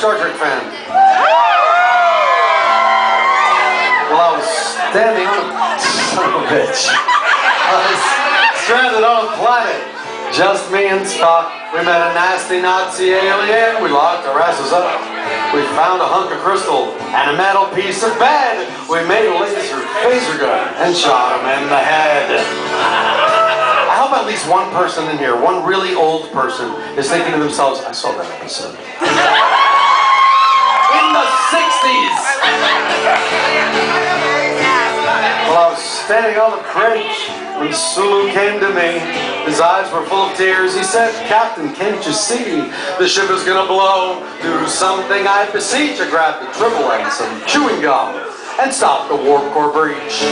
Star Trek fan? Well, I was standing on a son of a bitch. I was stranded on a planet. Just me and Spock. We met a nasty Nazi alien. We locked our asses up. We found a hunk of crystal and a metal piece of bed. We made a laser gun and shot him in the head. I hope at least one person in here, one really old person, is thinking to themselves, I saw that episode. In the 60s! Well, I was standing on the bridge when Sulu came to me. His eyes were full of tears. He said, Captain, can't you see? The ship is gonna blow. Do something, I beseech. I grabbed a dribble and some chewing gum and stopped the warp core breach.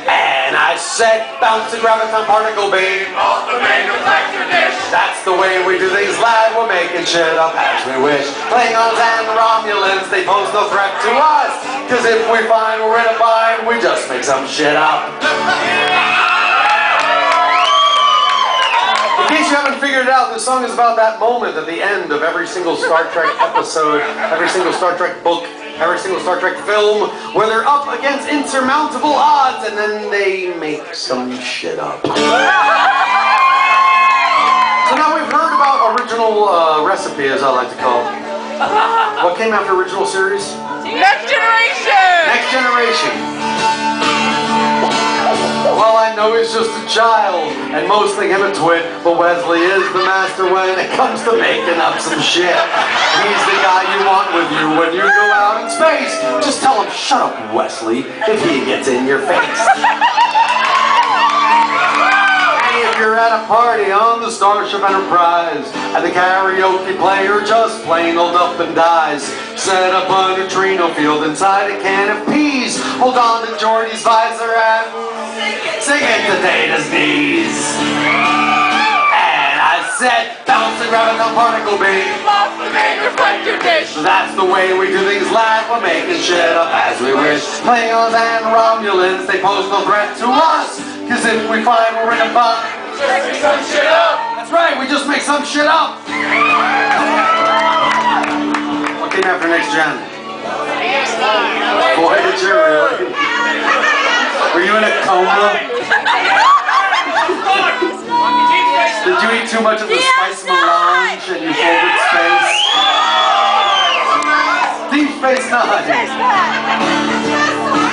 And I said, bounce a graviton particle beam off the main reflector dish. That's the way we do things, lad. We're making shit up as we wish. Klingons and Romulans, they pose no threat to us. Cause if we find we're in a bind, we just make some shit up. In case you haven't figured it out, this song is about that moment at the end of every single Star Trek episode, every single Star Trek book, every single Star Trek film, where they're up against insurmountable odds and then they make some shit up. So now we've heard about original recipe, as I like to call it. What came after original series? Next Generation! Next Generation. Well, I know he's just a child, and most think him a twit, but Wesley is the master when it comes to making up some shit. He's the guy you want with you when you go out in space. Just tell him, shut up, Wesley, if he gets in your face. If you're at a party on the Starship Enterprise and the karaoke player just plain old up and dies, set up a neutrino field inside a can of peas. Hold on to Geordie's visor and sing it to Data's knees. And I said, bounce and grab a particle beam off the main reflector dish. That's the way we do things, lad. We're making shit up as we wish. Klingons and Romulans, they pose no threat to us. Cause if we find we're in a bind, just make some shit up. That's right, we just make some shit up. What came after Next Gen? Voyager, really? Were you in a coma? Did you eat too much of the spice melange and you folded space? Deep Space Nine.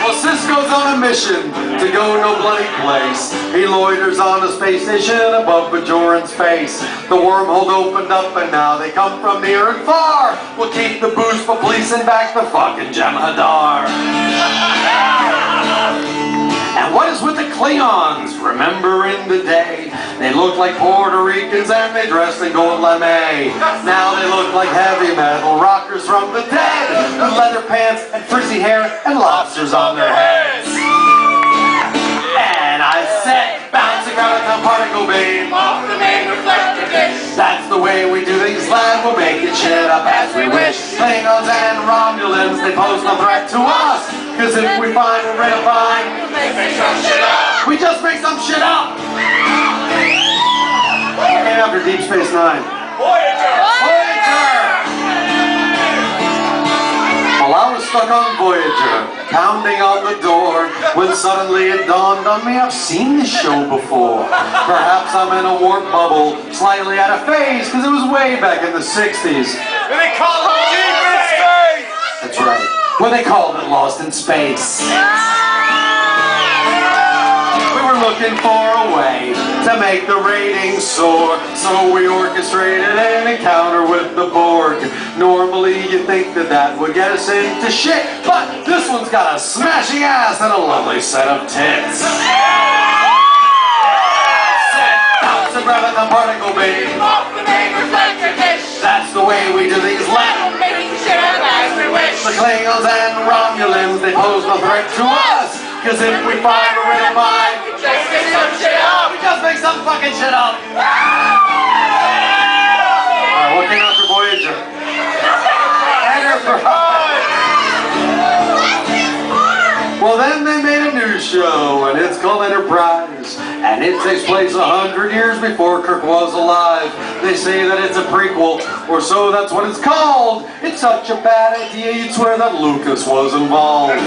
Well, Cisco's on a mission to go no bloody place. He loiters on a space station above Bajoran's face. The wormhole opened up and now they come from near and far. We'll keep the booze for policing back the fucking Jem'Hadar. And what is with the Klingons? Remember in the day, they looked like Puerto Ricans and they dressed in gold lame. Now they look like heavy metal rockers from the dead, with leather pants and frizzy hair and lobsters on their heads. And I said, bouncing out of the particle beam off the main reflector dish. That's the way we do things, lad. We're making shit up as we wish. Klingons and Romulans, they pose no threat to us. Cause if we find we're in a bind, we make some shit up. We just make some shit up. What came after Deep Space Nine? Voyager! Well, I was stuck on Voyager, pounding on the door, when suddenly it dawned on me I've seen this show before. Perhaps I'm in a warp bubble, slightly out of phase, because it was way back in the 60s. And they call it Deep in Space! That's right. When they called it Lost in Space. We were looking for a way to make the ratings soar, so we orchestrated an encounter with the Borg. Normally you'd think that would get us into shit, but this one's got a smashing ass and a lovely set of tits. Bounce and grab the particle beam off the main reflector dish. That's the way we do these lab. The Klingons and Romulans, they pose no threat to us. Cause if we find we're in a bind, we just make some shit up. We just make some fucking shit up. Alright, what came after Voyager? Enterprise. Well, then they made a new show, and it's called Enterprise. And It takes place 100 years before Kirk was alive. They say that it's a prequel, or so that's what it's called. It's such a bad idea, you'd swear that Lucas was involved.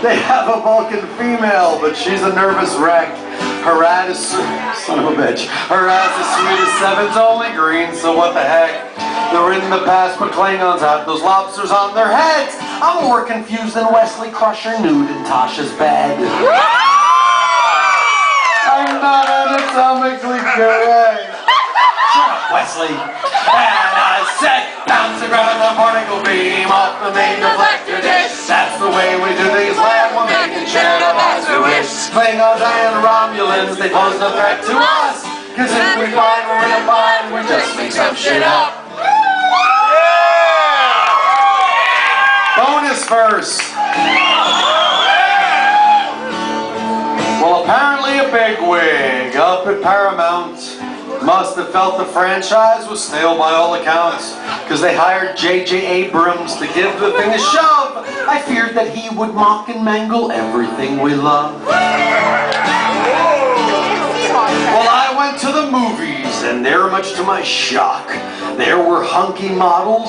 They have a Vulcan female, but she's a nervous wreck. Her rat is, son of a bitch, her ass is sweet as seven's only green, so what the heck? They're in the past, but Klingons have those lobsters on their heads. I'm more confused than Wesley Crusher nude in Tasha's bed. I'm not anatomically correct. Shut up, Wesley. And I said, bounce around the particle beam off the main deflector dish. That's the way we do these lab women and share them as we wish. Klingons and Romulans, they pose no threat to us. Cause if we find we're in a bind, we just make some shit up. Bonus verse. Well, apparently a bigwig up at Paramount must have felt the franchise was stale by all accounts, because they hired J.J. Abrams to give the thing a shove. I feared that he would mock and mangle everything we love. Well, I went to the movies, and there, much to my shock, there were hunky models